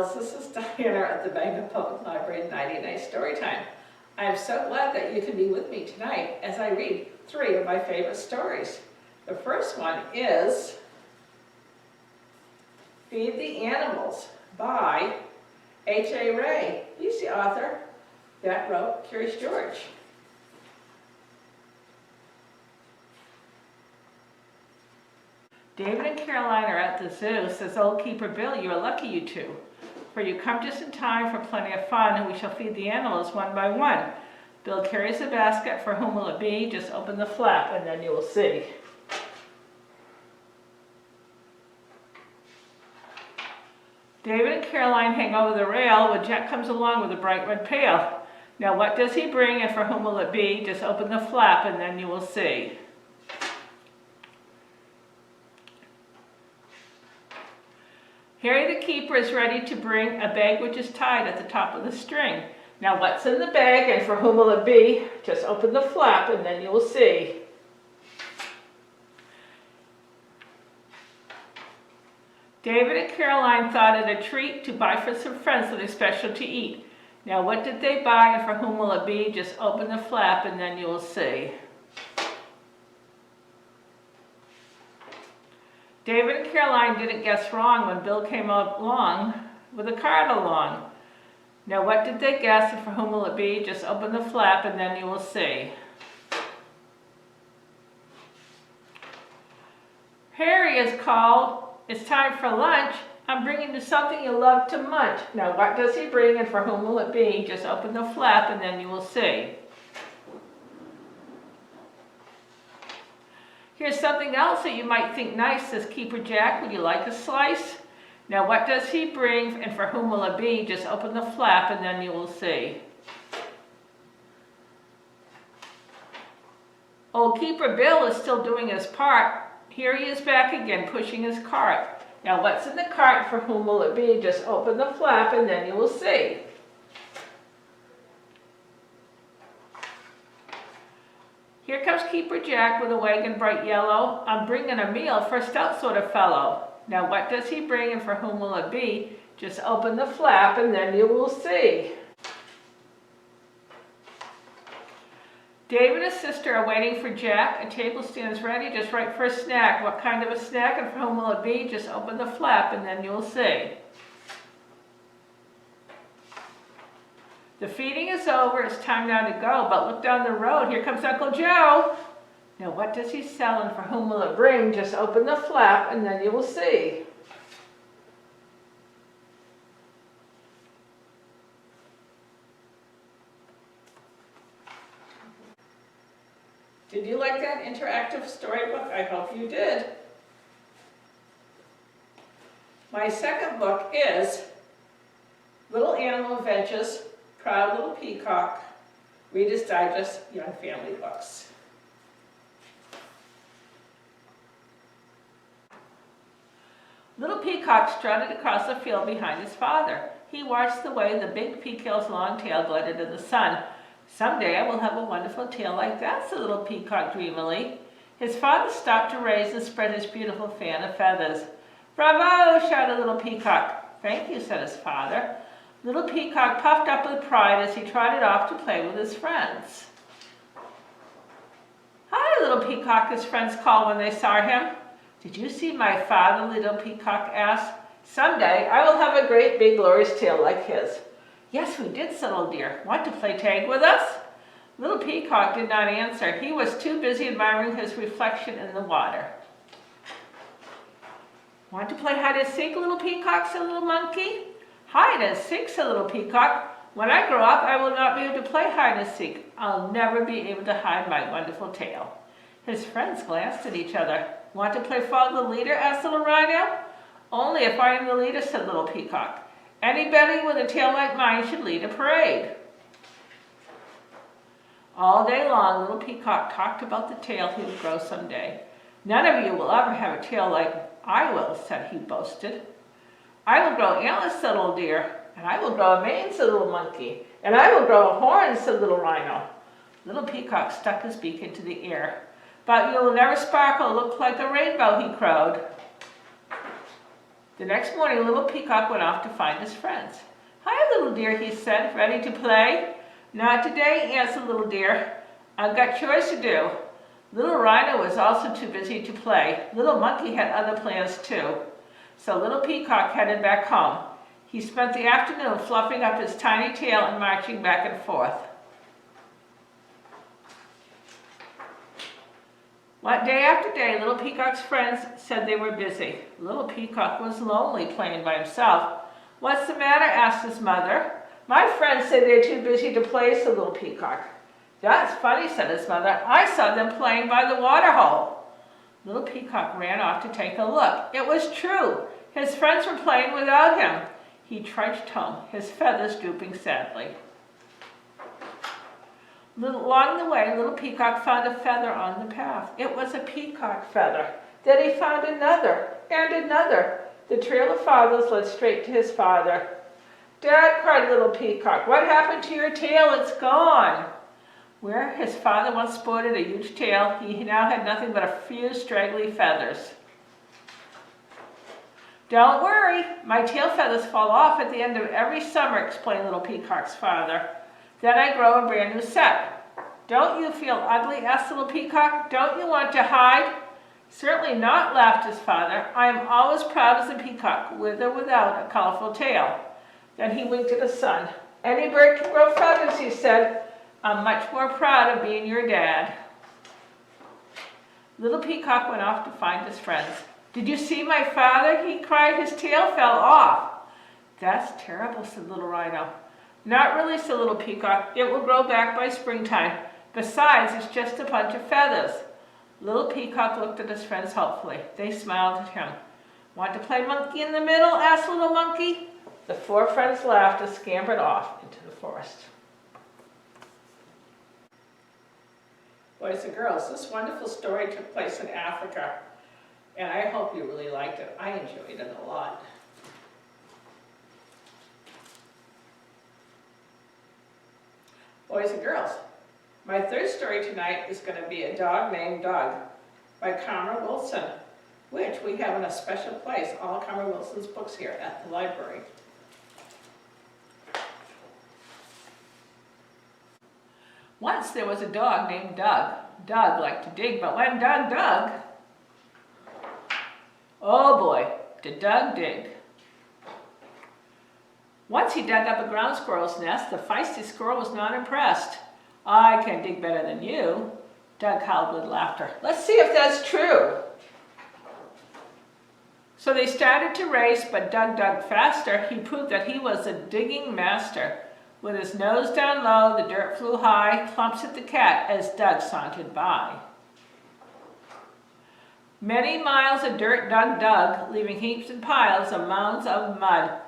girls, this is Diana at the Bangor Public Library Nighty Night Storytime. I'm so glad that you can be with me tonight as I read 3 of my favorite stories. The first one is Feed the Animals by H.A. Ray. He's the author that wrote Curious George. David and Caroline are at the zoo. Says old keeper Bill, you are lucky, you two, for you come just in time for plenty of fun, and we shall feed the animals one by one. Bill carries a basket. For whom will it be? Just open the flap and then you will see. David and Caroline hang over the rail when Jack comes along with a bright red pail. Now what does he bring, and for whom will it be? Just open the flap and then you will see. Harry the keeper is ready to bring a bag which is tied at the top of the string. Now what's in the bag, and for whom will it be? Just open the flap and then you will see. David and Caroline thought it a treat to buy for some friends something special to eat. Now what did they buy, and for whom will it be? Just open the flap and then you will see. David and Caroline didn't guess wrong when Bill came along with a cart along. Now what did they guess, and for whom will it be? Just open the flap and then you will see. Harry is called. It's time for lunch. I'm bringing you something you love to munch. Now what does he bring, and for whom will it be? Just open the flap and then you will see. Here's something else that you might think nice, says Keeper Jack. Would you like a slice? Now what does he bring, and for whom will it be? Just open the flap and then you will see. Old Keeper Bill is still doing his part. Here he is back again, pushing his cart. Now what's in the cart, for whom will it be? Just open the flap and then you will see. Here comes Keeper Jack with a wagon bright yellow. I'm bringing a meal for a stout sort of fellow. Now what does he bring, and for whom will it be? Just open the flap and then you will see. David and his sister are waiting for Jack. A table stands ready just right for a snack. What kind of a snack, and for whom will it be? Just open the flap and then you will see. The feeding is over. It's time now to go, but look down the road. Here comes Uncle Joe. Now what does he sell, and for whom will it bring? Just open the flap and then you will see. Did you like that interactive storybook? I hope you did. My second book is Little Animal Adventures, Proud Little Peacock, Reader's Digest Young Family Books. Little Peacock strutted across the field behind his father. He watched the way the big peacock's long tail glittered in the sun. Someday I will have a wonderful tail like that, said Little Peacock dreamily. His father stopped to raise and spread his beautiful fan of feathers. Bravo, shouted Little Peacock. Thank you, said his father. Little Peacock puffed up with pride as he trotted off to play with his friends. Hi, Little Peacock, his friends called when they saw him. Did you see my father? Little Peacock asked. Someday I will have a great big glorious tail like his. Yes, we did, said Old Dear. Want to play tag with us? Little Peacock did not answer. He was too busy admiring his reflection in the water. Want to play hide and seek, Little Peacock, said Little Monkey. Hide and seek, said Little Peacock. When I grow up, I will not be able to play hide and seek. I'll never be able to hide my wonderful tail. His friends glanced at each other. Want to play follow the leader, asked Little Rhino. Only if I am the leader, said Little Peacock. Anybody with a tail like mine should lead a parade. All day long, Little Peacock talked about the tail he would grow someday. None of you will ever have a tail like I will, said he boasted. I will grow antlers, said Old Deer, and I will grow a mane, said Little Monkey, and I will grow a horn, said Little Rhino. Little Peacock stuck his beak into the air. But you will never sparkle, look like a rainbow, he crowed. The next morning, little Peacock went off to find his friends. "Hi, little dear," he said. "Ready to play?" "Not today," answered little dear. "I've got chores to do." Little Rhino was also too busy to play. Little Monkey had other plans too. So little Peacock headed back home. He spent the afternoon fluffing up his tiny tail and marching back and forth. Day after day, little Peacock's friends said they were busy. Little Peacock was lonely playing by himself. "What's the matter?" asked his mother. "My friends say they're too busy to play," said little Peacock. "That's funny," said his mother. "I saw them playing by the water hole." Little Peacock ran off to take a look. It was true. His friends were playing without him. He trudged home, his feathers drooping sadly. Along the way, little Peacock found a feather on the path. It was a peacock feather. Then he found another and another. The trail of feathers led straight to his father. "Dad," cried little Peacock, "what happened to your tail? It's gone." Where his father once sported a huge tail, he now had nothing but a few straggly feathers. "Don't worry, my tail feathers fall off at the end of every summer," explained little Peacock's father. "Then I grow a brand new set." "Don't you feel ugly?" asked little Peacock. "Don't you want to hide?" "Certainly not," laughed his father. "I am always proud as a peacock, with or without a colorful tail." Then he winked at his son. "Any bird can grow feathers," he said. "I'm much more proud of being your dad." Little Peacock went off to find his friends. "Did you see my father?" he cried. "His tail fell off." "That's terrible," said little Rhino. "Not really," said little Peacock. "It will grow back by springtime. Besides, it's just a bunch of feathers." Little Peacock looked at his friends hopefully. They smiled at him. "Want to play monkey in the middle?" asked little Monkey. The four friends laughed and scampered off into the forest. Boys and girls, this wonderful story took place in Africa, and I hope you really liked it. I enjoyed it a lot. Boys and girls, my third story tonight is going to be A Dog Named Doug by Wilsdon, which we have in a special place, all Wilsdon's books here at the library. Once there was a dog named Doug. Doug liked to dig, but when Doug dug, oh boy, did Doug dig. Once he dug up a ground squirrel's nest. The feisty squirrel was not impressed. "I can dig better than you," Doug howled with laughter. "Let's see if that's true." So they started to race, but Doug dug faster. He proved that he was a digging master. With his nose down low, the dirt flew high. Clumps hit the cat as Doug sauntered by. Many miles of dirt Doug dug, leaving heaps and piles of mounds of mud.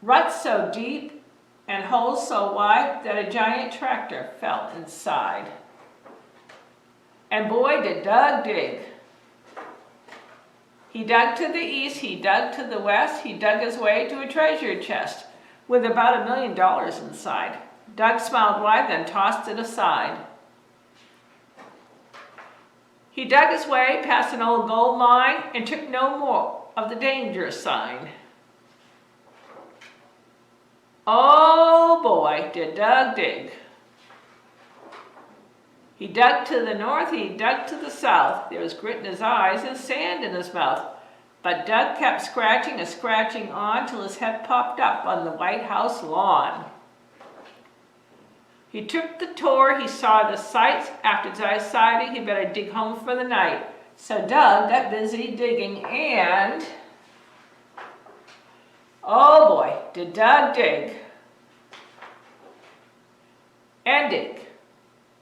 Ruts so deep and holes so wide that a giant tractor fell inside. And boy, did Doug dig. He dug to the east, he dug to the west, he dug his way to a treasure chest with about $1 million inside. Doug smiled wide, then tossed it aside. He dug his way past an old gold mine and took no more of the danger sign. Oh boy, did Doug dig. He dug to the north, he dug to the south. There was grit in his eyes and sand in his mouth. But Doug kept scratching and scratching on till his head popped up on the White House lawn. He took the tour, he saw the sights. After deciding he better dig home for the night. So Doug got busy digging and... oh boy, did Doug dig. And dig.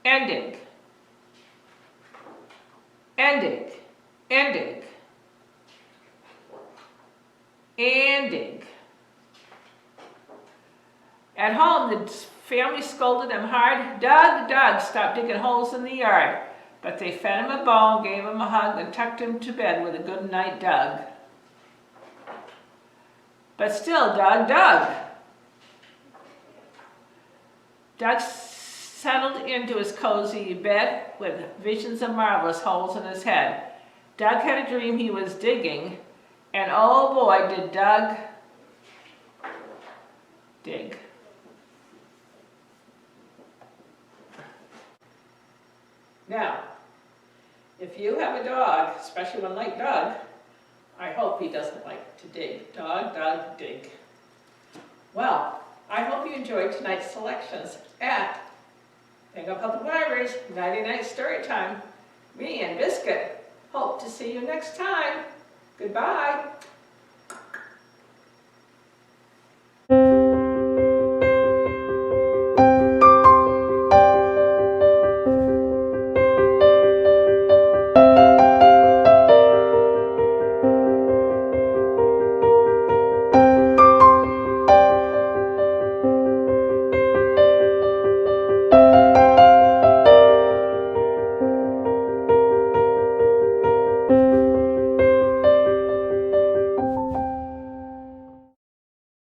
And dig. And dig. And dig. And dig. At home, the family scolded him hard. "Doug, Doug, stop digging holes in the yard." But they fed him a bone, gave him a hug, and tucked him to bed with a good night, Doug. But still, Doug dug. Doug settled into his cozy bed with visions of marvelous holes in his head. Doug had a dream he was digging And oh boy, did Doug dig. Now, if you have a dog, especially one like Doug, I hope he doesn't like to dig. Dog, Doug, dig. Well, I hope you enjoyed tonight's selections at Bangor Public Library's Nighty Night Story Time. Me and Biscuit hope to see you next time. Goodbye.